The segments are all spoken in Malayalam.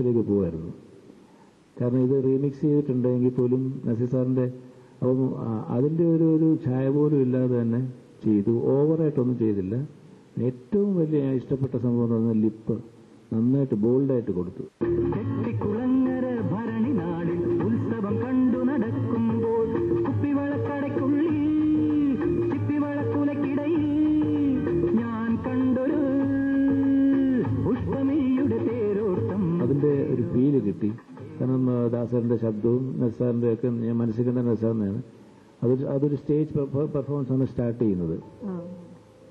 തലത്തിലേക്ക് പോകുമായിരുന്നു. കാരണം ഇത് റീമിക്സ് ചെയ്തിട്ടുണ്ടെങ്കിൽ പോലും നസീർ സാറിന്റെ അപ്പം അതിന്റെ ഒരു ഛായ പോലും ഇല്ലാതെ തന്നെ ചെയ്തു. ഓവറായിട്ടൊന്നും ചെയ്തില്ല. ഏറ്റവും വലിയ ഇഷ്ടപ്പെട്ട സംഭവം എന്ന് പറഞ്ഞാൽ ലിപ്പ് നന്നായിട്ട് ബോൾഡായിട്ട് കൊടുത്തു. ഉത്സവം കണ്ടു നടക്കുമ്പോൾ കുപ്പിവളക്കടയ്ക്കുള്ളിൽ ചിപ്പിവളക്കുലക്കിടയിൽ ഞാൻ കണ്ടൊരു പുഷ്പമിയുടെ തേരോട്ടം. അതിന്റെ ഒരു ഫീല് കിട്ടി. കാരണം ദാസറിന്റെ ശബ്ദവും നസാറിന്റെ ഒക്കെ ഞാൻ മനസ്സിൽ കണ്ട നസാറിനാണ്. അതൊരു സ്റ്റേജ് പെർഫോമൻസ് ആണ് സ്റ്റാർട്ട് ചെയ്യുന്നത്.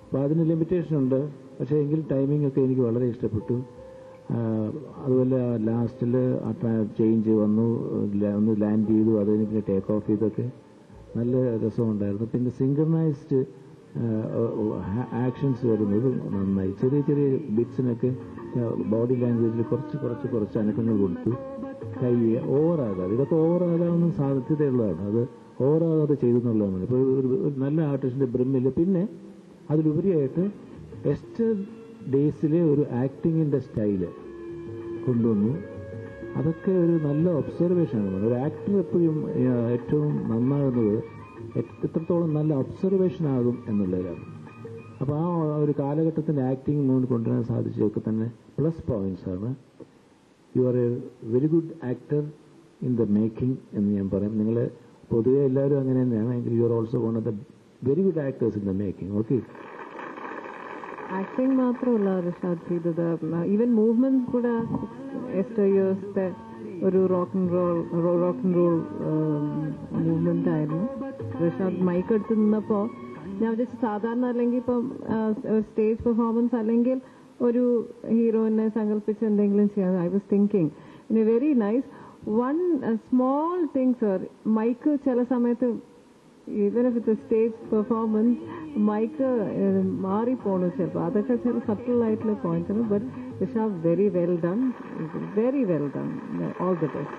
അപ്പൊ അതിന് ലിമിറ്റേഷൻ ഉണ്ട്. പക്ഷെ എങ്കിൽ ടൈമിംഗ് ഒക്കെ എനിക്ക് വളരെ ഇഷ്ടപ്പെട്ടു. അതുപോലെ ലാസ്റ്റിൽ ചേഞ്ച് വന്നു, ഒന്ന് ലാൻഡ് ചെയ്തു, അത് കഴിഞ്ഞ് പിന്നെ ടേക്ക് ഓഫ് ചെയ്തൊക്കെ നല്ല രസമുണ്ടായിരുന്നു. പിന്നെ സിങ്ക്രണൈസ്ഡ് ആക്ഷൻസ് വരുന്നത് നന്നായി. ചെറിയ ചെറിയ ബിറ്റ്സിനൊക്കെ ബോഡി ലാംഗ്വേജിൽ കുറച്ച് അനക്കങ്ങൾ കൊടുത്തു. കൈ ഓവറാകാതെ, ഇതൊക്കെ ഓവറാകാവുന്ന സാധ്യതയുള്ളതാണ്. അത് ഓവറാകാതെ ചെയ്തെന്നുള്ളതാണ്. ഇപ്പോൾ ഒരു നല്ല ആർട്ടിസ്റ്റിന്റെ ബ്രിമ്മിൽ പിന്നെ അതിലുപരിയായിട്ട് എസ്റ്റർ ഡേയ്സിലെ ഒരു ആക്ടിങ്ങിന്റെ സ്റ്റൈല് കൊണ്ടുവന്നു. അതൊക്കെ ഒരു നല്ല ഒബ്സർവേഷനാണ്. ഒരു ആക്ടർ എപ്പോഴും ഏറ്റവും നന്നാകുന്നത് എത്രത്തോളം നല്ല ഒബ്സർവേഷൻ ആകും എന്നുള്ളതാണ്. അപ്പോൾ ആ ഒരു കാലഘട്ടത്തിന്റെ ആക്ടിങ് മുന്നോട്ട് കൊണ്ടുവരാൻ സാധിച്ചതൊക്കെ തന്നെ പ്ലസ് പോയിന്റ്സ് ആണ്. You are A very good actor in the making എന്ന് ഞാൻ പറയും. നിങ്ങൾ പൊതുവെ എല്ലാവരും അങ്ങനെ തന്നെയാണ്. എങ്കിൽ you are also one of the very good actors in the making. Okay, acting മാത്രമല്ല റിഷാദ് ചെയ്തത്, ഈവൻ മൂവ്മെന്റ് കൂടെ എസ്റ്റർ ഇയേഴ്സിന്റെ ഒരു റോക്ക് ആൻഡ് റോൾ മൂവ്മെന്റ് ആയിരുന്നു. റിഷാദ് മൈക്ക് എടുത്ത് നിന്നപ്പോ ഞാൻ വിചാരിച്ചു സാധാരണ അല്ലെങ്കിൽ ഇപ്പം സ്റ്റേജ് പെർഫോമൻസ് അല്ലെങ്കിൽ ഒരു ഹീറോയിനെ സങ്കല്പിച്ച് എന്തെങ്കിലും ചെയ്യാൻ. I was thinking in a very nice one small thing sir, mike ചില സമയത്ത് even if it's stage performance mike മാറിപ്പോണു ചിലപ്പോൾ. അതൊക്കെ ചില സട്ടിൽ ആയിട്ടുള്ള പോയിന്റ്സ് ആണ്. But Rishad very well done, all the best.